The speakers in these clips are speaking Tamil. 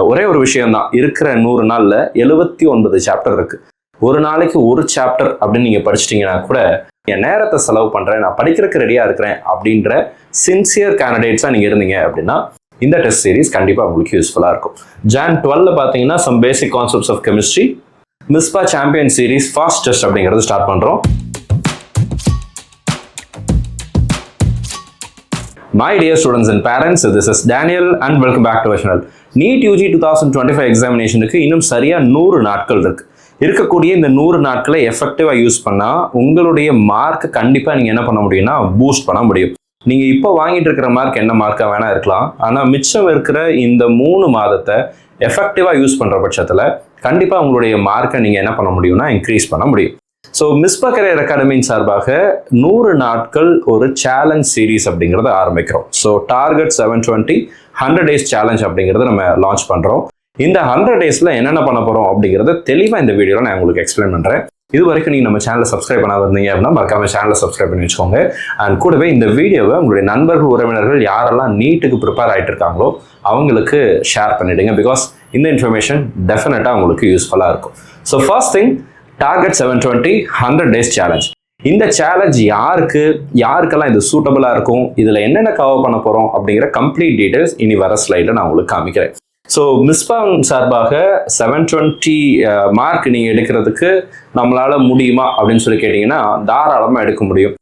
ஒரே ஒரு விஷயம் தான், இருக்கிற 100 நாள்ல 79 சாப்டர் இருக்கு. ஒரு நாளைக்கு ஒரு சாப்டர் அப்படின்னு நீங்க படிச்சிட்டீங்கன்னா கூட என் நேரத்தை செலவு பண்றேன், நான் படிக்கிறதுக்கு ரெடியா இருக்கிறேன் அப்படின்ற சின்சியர் கேண்டிடேட்ஸா நீங்க இருந்தீங்க அப்படின்னா இந்த டெஸ்ட் சீரிஸ் கண்டிப்பா உங்களுக்கு யூஸ்ஃபுல்லா இருக்கும். Jan 12 பாத்தீங்கன்னா some basic concepts of chemistry, மிஸ்பா சாம்பியன் சீரிஸ் ஃபாஸ்ட் டெஸ்ட் அப்படிங்கிறது ஸ்டார்ட் பண்றோம். My dear students and parents, this is Daniel and welcome back to our channel. NEET UG 2025 எக்ஸாமினேஷனுக்கு இன்னும் சரியா 100 நாட்கள் இருக்கு. இருக்கக்கூடிய இந்த 100 நாட்களை எஃபெக்டிவா யூஸ் பண்ணா உங்களுடைய மார்க் கண்டிப்பா நீங்க என்ன பண்ண முடியும்னா பூஸ்ட் பண்ண முடியும். நீங்க இப்போ வாங்கிட்டு இருக்கிற மார்க் என்ன மார்க்கா வேணா இருக்கலாம், ஆனா மிச்சம் இருக்கிற இந்த 3 மாதத்தை எஃபெக்டிவா யூஸ் பண்ற பட்சத்துல கண்டிப்பா உங்களுடைய மார்க்கை நீங்க என்ன பண்ண முடியும்னா இன்க்ரீஸ் பண்ண முடியும். ஸோ மிஸ்பா கரியர் அகாடமியின் சார்பாக 100 நாட்கள் ஒரு சேலஞ்ச் சீரீஸ் அப்படிங்கிறத ஆரம்பிக்கிறோம். ஸோ டார்கெட் 720 100 days சேலஞ்ச் அப்படிங்கிறத நம்ம லான்ச் பண்ணுறோம். இந்த 100 daysல என்னென்ன பண்ண போகிறோம் அப்படிங்கிறத தெளிவாக இந்த வீடியோவில் நான் உங்களுக்கு எக்ஸ்பிளைன் பண்ணுறேன். இது வரைக்கும் நீங்கள் நம்ம சேனலை சப்ஸ்கிரைப் பண்ணாத இருந்தீங்க அப்படின்னா மறக்காம சேனலை சப்ஸ்கிரைப் பண்ணி வச்சுக்கோங்க. அண்ட் கூடவே இந்த வீடியோவை உங்களுடைய நண்பர்கள் உறவினர்கள் யாரெல்லாம் நீட்டுக்கு ப்ரிப்பேர் ஆகிட்டு இருக்காங்களோ அவங்களுக்கு ஷேர் பண்ணிவிடுங்க. பிகாஸ் இந்த இன்ஃபர்மேஷன் டெஃபினட்டாக உங்களுக்கு யூஸ்ஃபுல்லாக இருக்கும். So first thing, target 720 100 days challenge. இந்த சேலஞ்ச் யாருக்கெல்லாம் இது சூட்டபிளாக இருக்கும், இதில் என்னென்ன கவர் பண்ண போகிறோம் அப்படிங்கிற கம்ப்ளீட் டீடைல்ஸ் இனி வர ஸ்லைடில் நான் உங்களுக்கு காமிக்கிறேன். ஸோ மிஸ்பா சார்பாக 720 மார்க் நீங்கள் எடுக்கிறதுக்கு நம்மளால முடியுமா அப்படின்னு சொல்லி கேட்டிங்கன்னா தாராளமாக எடுக்க முடியும்.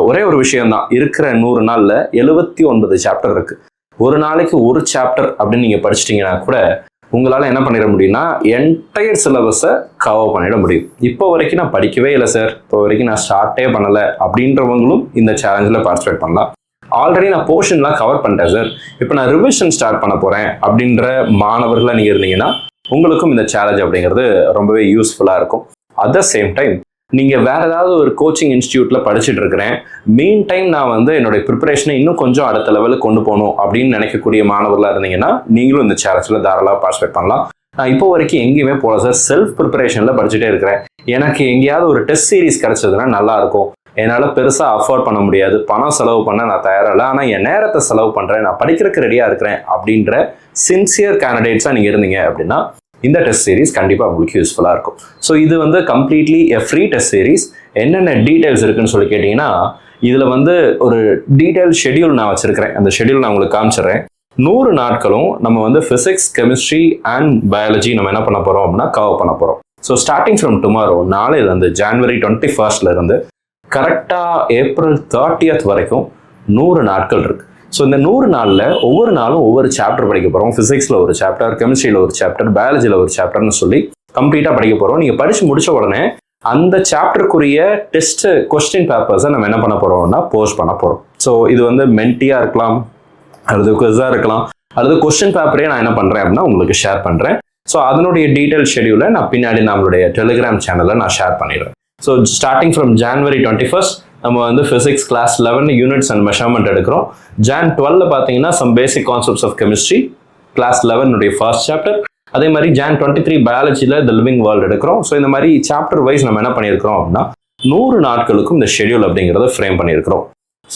ஒரே ஒரு விஷயம் தான், இருக்கிற 100 நாளில் 79 சாப்டர் இருக்கு. ஒரு நாளைக்கு ஒரு சாப்டர் அப்படின்னு நீங்கள் படிச்சிட்டிங்கன்னா கூட உங்களால் என்ன பண்ணிட முடியும்னா என்டையர் சிலபஸை கவர் பண்ணிட முடியும். இப்போ வரைக்கும் நான் படிக்கவே இல்லை சார், இப்போ வரைக்கும் நான் ஸ்டார்ட்டே பண்ணலை அப்படின்றவங்களும் இந்த சேலஞ்சில் பார்ட்டிசிபேட் பண்ணலாம். ஆல்ரெடி நான் போர்ஷன்லாம் கவர் பண்ணிட்டேன் சார், இப்போ நான் ரிவிஷன் ஸ்டார்ட் பண்ண போகிறேன் அப்படின்ற மாணவர்களாக நீங்கள் இருந்தீங்கன்னா உங்களுக்கும் இந்த சேலஞ்ச் அப்படிங்கிறது ரொம்பவே யூஸ்ஃபுல்லாக இருக்கும். அட் த சேம் டைம் நீங்கள் வேறு ஏதாவது ஒரு கோச்சிங் இன்ஸ்டியூட்டில் படிச்சுட்டு இருக்கிறேன், மீன் டைம் நான் என்னுடைய ப்ரிப்பரேஷனை இன்னும் கொஞ்சம் அடுத்த லெவலுக்கு கொண்டு போகணும் அப்படின்னு நினைக்கக்கூடிய மாணவர்களாக இருந்தீங்கன்னா நீங்களும் இந்த சேலஞ்சில் தாராளமாக பார்ட்டிசிபேட் பண்ணலாம். நான் இப்போ வரைக்கும் எங்கேயுமே போகல சார், செல்ஃப் ப்ரிப்பரேஷனில் படிச்சுட்டே இருக்கிறேன், எனக்கு எங்கேயாவது ஒரு டெஸ்ட் சீரிஸ் கிடைச்சதுன்னா நல்லாயிருக்கும், என்னால் பெருசாக அஃபோர்ட் பண்ண முடியாது, பணம் செலவு பண்ண நான் தயாராக இல்லை, ஆனால் என் நேரத்தை செலவு பண்ணுறேன், நான் படிக்கிறதுக்கு ரெடியாக இருக்கிறேன் அப்படின்ற சின்சியர் கேண்டிடேட்ஸாக நீங்கள் இருந்தீங்க அப்படின்னா இந்த டெஸ்ட் சீரிஸ் கண்டிப்பாக உங்களுக்கு யூஸ்ஃபுல்லாக இருக்கும். ஸோ இது கம்ப்ளீட்லி ஃப்ரீ டெஸ்ட் சீரிஸ். என்னென்ன டீட்டெயில்ஸ் இருக்குன்னு சொல்லி கேட்டிங்கன்னா இதில் ஒரு டீட்டெயில் ஷெடியூல் நான் வச்சுருக்கிறேன். அந்த ஷெடியூல் நான் உங்களுக்கு காமிச்சிடுறேன். 100 நாட்களும் நம்ம ஃபிசிக்ஸ், கெமிஸ்ட்ரி அண்ட் பயாலஜி நம்ம என்ன பண்ண போகிறோம் அப்படின்னா கவர் பண்ண போகிறோம். ஸோ ஸ்டார்டிங் ஃப்ரம் டுமாரோ, நாளையிலேருந்து January 21st கரெக்டாக April 30th வரைக்கும் 100 நாட்கள் இருக்குது. ஸோ இந்த 100 நாளில் ஒவ்வொரு நாளும் ஒவ்வொரு சாப்டர் படிக்க போகிறோம். ஃபிசிக்ஸில் ஒரு சாப்டர், கெமிஸ்ட்ரியில் ஒரு சாப்டர், பயாலஜியில் ஒரு சாப்டர்னு சொல்லி கம்ப்ளீட்டாக படிக்க போகிறோம். நீங்கள் படித்து முடிச்ச உடனே அந்த சாப்டருக்குரிய டெஸ்ட் கொஸ்டின் பேப்பர்ஸை நம்ம என்ன பண்ண போகிறோம்னா போஸ்ட் பண்ண போகிறோம். ஸோ இது மென்டியாக இருக்கலாம், அல்லது குவிஸாக இருக்கலாம், அல்லது கொஸ்டின் பேப்பரே நான் என்ன பண்ணுறேன் அப்படின்னா உங்களுக்கு ஷேர் பண்ணுறேன். ஸோ அதனுடைய டீட்டெயில் ஷெடியூலை நான் பின்னாடி நம்மளுடைய டெலிகிராம் சேனலில் நான் ஷேர் பண்ணிடுறேன். So starting from January 21st நம்ம physics class 11 units and measurement எடுக்கிறோம். Jan 12 பார்த்தீங்கன்னா some basic concepts of chemistry class 11 first chapter. அதே மாதிரி Jan 23 பயாலஜியில் த லிவிங் வேர்ல்டு எடுக்கிறோம். ஸோ இந்த மாதிரி சாப்டர் வைஸ் நம்ம என்ன பண்ணியிருக்கிறோம் அப்படின்னா 100 நாட்களுக்கும் இந்த ஷெடியூல் அப்படிங்கிறத ஃப்ரேம் பண்ணியிருக்கிறோம்.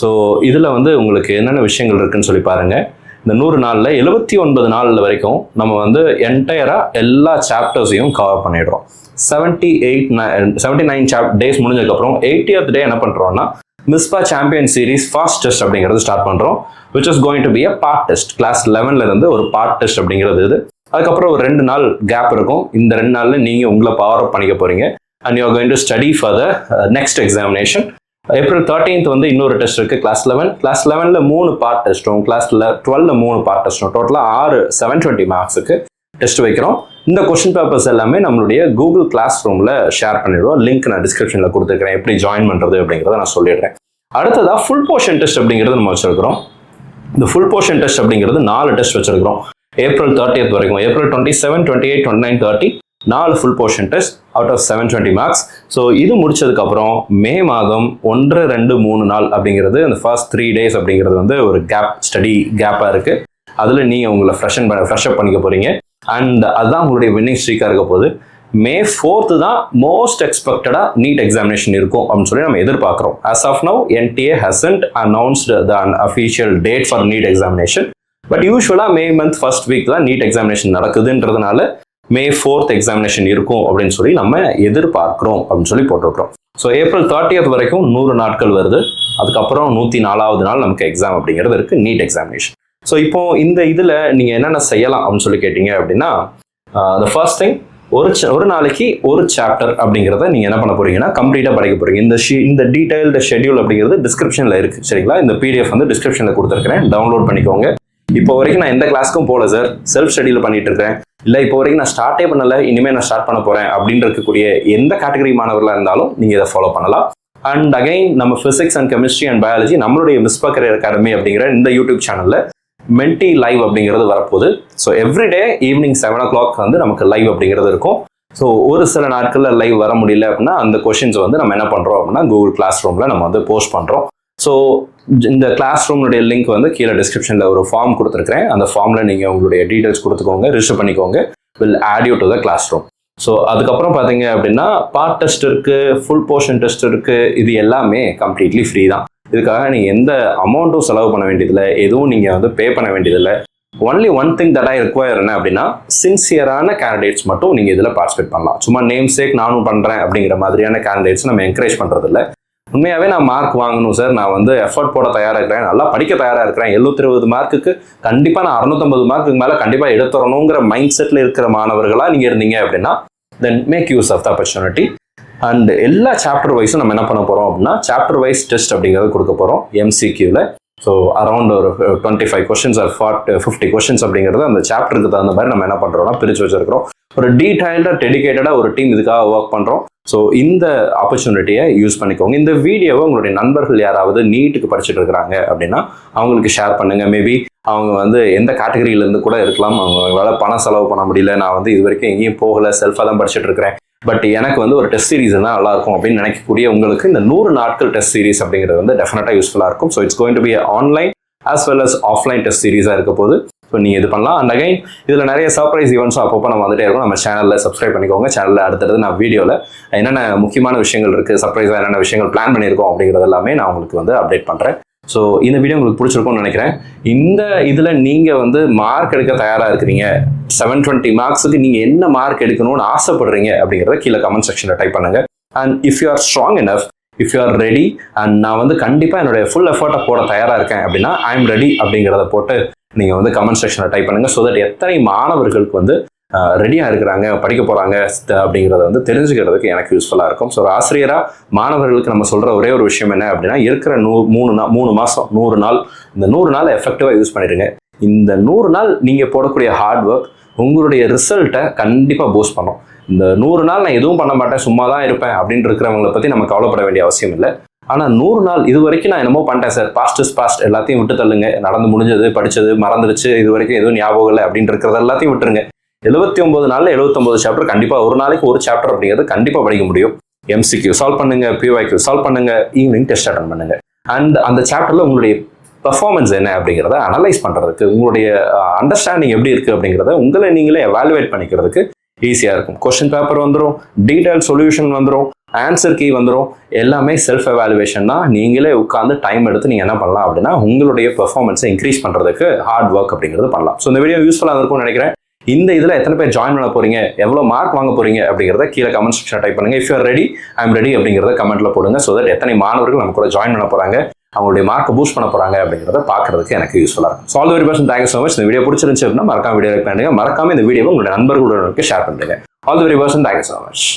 ஸோ இதில் உங்களுக்கு என்னென்ன விஷயங்கள் இருக்குன்னு சொல்லி பாருங்கள். இந்த 100 நாளில் 79 நாள் வரைக்கும் நம்ம என்டையராக எல்லா சாப்டர்ஸையும் கவர் பண்ணிடுறோம். 79 டேஸ் முடிஞ்சதுக்கப்புறம் 80th டே என்ன பண்ணுறோம்னா மிஸ்பா சாம்பியன் சீரிஸ் ஃபாஸ்ட் டெஸ்ட் அப்படிங்கிறது ஸ்டார்ட் பண்ணுறோம். Which is going to be a part test. Class 11 ஒரு பார்ட் டெஸ்ட் அப்படிங்கிறது இது. அதுக்கப்புறம் ஒரு 2 நாள் கேப் இருக்கும். இந்த 2 நாளில் நீங்கள் உங்களை பவர் அப் பண்ணிக்க போகிறீங்க and you are going to study for the next examination. April 13th இன்னொரு டெஸ்ட் இருக்குது கிளாஸ் 11. கிளாஸ் 11 3 பார்ட் டெஸ்ட்டும், கிளாஸ் 12 3 பார்ட் டெஸ்ட்டும், டோட்டலாக 6 720 மார்க்ஸுக்கு டெஸ்ட் வைக்கிறோம். இந்த கொஸ்டின் பேப்பர்ஸ் எல்லாமே நம்மளுடைய கூகுள் கிளாஸ் ரூமில் ஷேர் பண்ணிடுவோம். லிங்க் நான் டிஸ்கிரிப்ஷனில் கொடுத்துருக்கிறேன், எப்படி ஜாயின் பண்ணுறது அப்படிங்கிறத நான் சொல்லிடுறேன். அடுத்ததாக ஃபுல் போர்ஷன் டெஸ்ட் அப்படிங்கிறது நம்ம வச்சிருக்கிறோம். இந்த ஃபுல் போர்ஷன் டெஸ்ட் அப்படிங்கிறது 4 டெஸ்ட் வச்சிருக்கிறோம். April 30th வரைக்கும், April 27, 28, 29, 30 4 full portion test out of 720 marks. So இது முடிச்சதுக்கப்புறம் மே மாதம் 1, 2, 3 நாள் அப்படிங்கிறது அந்த ஃபர்ஸ்ட் 3 days அப்படிங்கிறது ஒரு ஸ்டடி கேப்பாக இருக்குது. அதில் நீங்கள் உங்களை ஃப்ரெஷ்அப் பண்ணிக்க போகிறீங்க. அண்ட் அதுதான் உங்களுடைய வின்னிங் ஸ்ட்ரீக்காக இருக்க போகுது. May 4th தான் மோஸ்ட் எக்ஸ்பெக்டடாக நீட் எக்ஸாமினேஷன் இருக்கும் அப்படின்னு சொல்லி நம்ம எதிர்பார்க்குறோம். As of now, NTA hasn't announced the official date for NEET examination. But யூஸ்வலாக மே மந்த் ஃபர்ஸ்ட் வீக் தான் நீட் எக்ஸாமினேஷன் நடக்குதுன்றதுனால மே 4th எக்ஸாமினேஷன் இருக்கும் அப்படின்னு சொல்லி நம்ம எதிர்பார்க்கிறோம் அப்படின்னு சொல்லி போட்டிருக்கிறோம். ஸோ ஏப்ரல் 30th வரைக்கும் 100 நாட்கள் வருது. அதுக்கப்புறம் 104வது நாள் நமக்கு எக்ஸாம் அப்படிங்கிறது இருக்கு, நீட் எக்ஸாமினேஷன். ஸோ இப்போ இந்த இதில் நீங்கள் என்னென்ன செய்யலாம் அப்படின்னு சொல்லி கேட்டீங்க அப்படின்னா, the first thing, ஒரு நாளைக்கு ஒரு சாப்டர் அப்படிங்கிறத நீங்கள் என்ன பண்ண போறீங்கன்னா கம்ப்ளீட்டாக படிக்க போறீங்க. இந்த டீடைல்டு ஷெட்யூல் அப்படிங்கிறது டிஸ்கிரிப்ஷனில் இருக்கு, சரிங்களா? இந்த PDF வந்து டிஸ்கிரிப்ஷனில் கொடுத்துருக்கிறேன், டவுன்லோட் பண்ணிக்கோங்க. இப்போ வரைக்கும் நான் எந்த கிளாஸ்க்கும் போகல சார், செல்ஃப் ஸ்டடியில் பண்ணிட்டு இருக்கேன், இல்லை இப்போ வரைக்கும் நான் ஸ்டார்ட்டே பண்ணல, இனிமேல் நான் ஸ்டார்ட் பண்ண போறேன் அப்படின்னு இருக்கக்கூடிய எந்த கேட்டகரி மாணவர்களாக இருந்தாலும் நீங்கள் இதை ஃபாலோ பண்ணலாம். அண்ட் அகைன் நம்ம physics and chemistry and biology நம்மளுடைய மிஸ்பா கரியர் அகாடமி அப்படிங்கிற இந்த யூடியூப் சேனலில் மென்டி லைவ் அப்படிங்கிறது வரப்போகுது. ஸோ எவ்ரிடே ஈவினிங் 7 o'clock வந்து நமக்கு லைவ் அப்படிங்கிறது இருக்கும். ஸோ ஒரு சில நாட்களில் லைவ் வர முடியல அப்படின்னா அந்த கொஷின்ஸ் வந்து நம்ம என்ன பண்ணுறோம் அப்படின்னா கூகுள் கிளாஸ் ரூமில் நம்ம வந்து போஸ்ட் பண்ணுறோம். ஸோ இந்த கிளாஸ் ரூமுடைய லிங்க் வந்து கீழே டிஸ்கிரிப்ஷனில் ஒரு ஃபார்ம் கொடுத்துருக்கிறேன். அந்த ஃபார்மில் நீங்கள் உங்களுடைய டீட்டெயில்ஸ் கொடுத்துக்கோங்க, ரிஜிஸ்டர் பண்ணிக்கோங்க. Will add you to the classroom. So அதுக்கப்புறம் பார்த்தீங்க அப்படின்னா பார்ட் டெஸ்ட் இருக்குது, ஃபுல் போர்ஷன் டெஸ்ட் இருக்குது. இது எல்லாமே கம்ப்ளீட்லி ஃப்ரீ தான். இதுக்காக நீங்கள் எந்த அமௌண்ட்டும் செலவு பண்ண வேண்டியதில்லை, எதுவும் நீங்கள் வந்து பே பண்ண வேண்டியதில்லை. Only one thing that I require என்ன அப்படின்னா, சின்சியரான கேண்டிடேட்ஸ் மட்டும் நீங்கள் இதில் பார்ட்டிசிபேட் பண்ணலாம். சும்மா நேம் சேக் நானும் பண்ணுறேன் அப்படிங்கிற மாதிரியான கேண்டிடேட்ஸ் நம்ம என்கரேஜ் பண்ணுறதில்ல. உண்மையாகவே நான் மார்க் வாங்கணும் சார், நான் வந்து எஃபர்ட் போட தயாராக இருக்கிறேன், நல்லா படிக்க தயாராக இருக்கிறேன், 720 மார்க்குக்கு கண்டிப்பாக நான் 650 மார்க்குக்கு மேலே கண்டிப்பாக எடுத்துறணுங்கிற மைண்ட் செட்டில் இருக்கிற மாணவர்களாக நீங்கள் இருந்தீங்க அப்படின்னா then make use of the opportunity. And எல்லா சாப்டர் வைஸும் நம்ம என்ன பண்ண போகிறோம் அப்படின்னா சாப்டர் வைஸ் டெஸ்ட் அப்படிங்கிறது கொடுக்க போகிறோம் MCQவில். ஸோ அரௌண்ட் ஒரு 25 கொஸ்டின்ஸ் ஆர் 50 கொஸ்டின்ஸ் அப்படிங்கிறது அந்த சாப்டருக்கு தகுந்த மாதிரி நம்ம என்ன பண்ணுறோம்னா பிரித்து வச்சிருக்கிறோம். ஒரு டீடைல்டாக டெடிகேட்டடாக ஒரு டீம் இதுக்காக ஒர்க் பண்ணுறோம். ஸோ இந்த ஆப்பர்ச்சுனிட்டியை யூஸ் பண்ணிக்கோங்க. இந்த வீடியோவை உங்களுடைய நண்பர்கள் யாராவது நீட்டுக்கு படிச்சுட்டு இருக்கிறாங்க அப்படின்னா அவங்களுக்கு ஷேர் பண்ணுங்கள். மேபி அவங்க வந்து எந்த கேட்டகரியிலேருந்து கூட இருக்கலாம், அவங்களால பணம் செலவு பண்ண முடியல, நான் வந்து இது வரைக்கும் எங்கேயும் போகலை, செல்ஃபாக தான் படிச்சுட்டு இருக்கிறேன், பட் எனக்கு வந்து ஒரு டெஸ்ட் சீரிஸ் தான் நல்லாயிருக்கும் அப்படின்னு நினைக்கக்கூடிய உங்களுக்கு இந்த 100 நாட்கள் டெஸ்ட் சீரிஸ் அப்படிங்கிறது வந்து டெஃபினட்டாக யூஸ்ஃபுல்லாக இருக்கும். So it's going to be online as well as offline test சீரிஸாக இருக்க போது. ஸோ நீங்கள் இது பண்ணலாம். அண்ட் அகைன் இதில் நிறைய சர்ப்ரைஸ் ஈவெண்ட்ஸும் அப்பப்போ நம்ம வந்துட்டே இருக்கும். நம்ம சேனலில் சப்ஸ்கிரைப் பண்ணிக்கோங்க. சேனலில் அடுத்தது நான் வீடியோவில் என்னென்ன முக்கியமான விஷயங்கள் இருக்குது, சர்ப்ரைஸாக என்னென்ன விஷயங்கள் பிளான் பண்ணியிருக்கோம் அப்படிங்கிறது எல்லாமே நான் உங்களுக்கு வந்து அப்டேட் பண்ணுறேன். ஸோ இந்த வீடியோ உங்களுக்கு பிடிச்சிருக்கும்னு நினைக்கிறேன். இந்த இதில் நீங்கள் வந்து மார்க் எடுக்க தயாராக இருக்கிறீங்க, 720 மார்க்ஸுக்கு நீங்கள் என்ன மார்க் எடுக்கணும்னு ஆசைப்படுறீங்க அப்படிங்கிறத கீழே கமெண்ட் செக்ஷனில் டைப் பண்ணுங்க. And if you are strong enough, if you are ready, and நான் வந்து கண்டிப்பாக என்னுடைய ஃபுல் எஃபர்ட்டை போட தயாராக இருக்கேன் அப்படின்னா ஐ எம் ரெடி அப்படிங்கிறத போட்டு நீங்கள் வந்து கமெண்ட் செக்ஷனில் டைப் பண்ணுங்கள். ஸோ தட் எத்தனை மாணவர்களுக்கு வந்து ரெடியாக இருக்கிறாங்க, படிக்க போகிறாங்க அப்படிங்கிறத வந்து தெரிஞ்சுக்கிறதுக்கு எனக்கு யூஸ்ஃபுல்லாக இருக்கும். ஸோ ஒரு ஆசிரியராக மாணவர்களுக்கு நம்ம சொல்கிற ஒரே ஒரு விஷயம் என்ன அப்படின்னா, இருக்கிற 3 மாதம் 100 நாள், இந்த 100 நாள் எஃபெக்டிவாக யூஸ் பண்ணிடுங்க. இந்த 100 நாள் நீங்கள் போடக்கூடிய ஹார்ட் ஒர்க் உங்களுடைய ரிசல்ட்டை கண்டிப்பாக பூஸ்ட் பண்ணும். இந்த 100 நாள் நான் எதுவும் பண்ண மாட்டேன், சும்மா தான் இருப்பேன் அப்படின்னு இருக்கிறவங்களை பற்றி நம்ம கவலைப்பட வேண்டிய அவசியம் இல்லை. ஆனால் 100 நாள் இது வரைக்கும் நான் என்னமோ பண்ணிட்டேன் சார், பாஸ்ட் இஸ் பாஸ்ட், எல்லாத்தையும் விட்டு தள்ளுங்க, நடந்து முடிஞ்சது, படித்தது மறந்துடுச்சு, இது வரைக்கும் எதுவும் ஞாபகம் இல்லை அப்படின்னு இருக்கிறது எல்லாத்தையும் விட்டுருங்க. 79 நாளில் 79 சாப்டர் கண்டிப்பாக ஒரு நாளைக்கு ஒரு சாப்டர் அப்படிங்கிறது கண்டிப்பாக படிக்க முடியும். MCQ சால்வ் பண்ணுங்க, PYQ சால்வ் பண்ணுங்க, ஈவினிங் டெஸ்ட் அட்டன் பண்ணுங்க. அண்ட் அந்த சாப்டரில் உங்களுடைய பெர்ஃபார்மன்ஸ் என்ன அப்படிங்கிறத அனலைஸ் பண்ணுறதுக்கு, உங்களுடைய அண்டர்ஸ்டாண்டிங் எப்படி இருக்குது அப்படிங்கிறத உங்களை நீங்களே எவாலுவேட் பண்ணிக்கிறதுக்கு ஈஸியாக இருக்கும். கொஸ்டின் பேப்பர் வந்துடும், டீடைல் சொல்யூஷன் வந்துடும், ஆன்சர் கீ வந்துடும், எல்லாமே செல்ஃப் எவாலுவேஷன் தான். நீங்களே உட்காந்து டைம் எடுத்து நீங்கள் என்ன பண்ணலாம் அப்படின்னா உங்களுடைய பெர்ஃபார்மன்ஸை இன்க்ரீஸ் பண்ணுறதுக்கு ஹார்ட் ஒர்க் அப்படிங்கிறது பண்ணலாம். ஸோ இந்த வீடியோ யூஸ்ஃபுல்லாக இருக்கும்னு நினைக்கிறேன். இந்த இதில் எத்தனை பேர் ஜாயின் பண்ண போறீங்க, எவ்வளோ மார்க் வாங்க போறீங்க அப்படிங்கிறத கீழே கமெண்ட் செக்ஷன் டைப் பண்ணுங்க. If you are ready, I am ready அப்படிங்கிறத கமெண்ட்ல போடுங்க. ஸோ தட் எத்தனை மாணவர்கள் நம்ம கூட ஜாயின் பண்ண போறாங்க, அவங்களுடைய மார்க்கை பூஸ்ட் பண்ண போறாங்க அப்படிங்கிறத பார்க்கறதுக்கு எனக்கு யூஸ்ஃபுல்லாக இருக்கும். So all the very best, thank you so much. இந்த வீடியோ பிடிச்சிருந்துச்சு அப்படின்னா மறக்காம வீடியோ லைக் பண்ணுங்க, மறக்காம இந்த வீடியோவை உங்களுடைய நண்பர்களுடன் ஷேர் பண்ணுங்க. All the very best, thank you so much.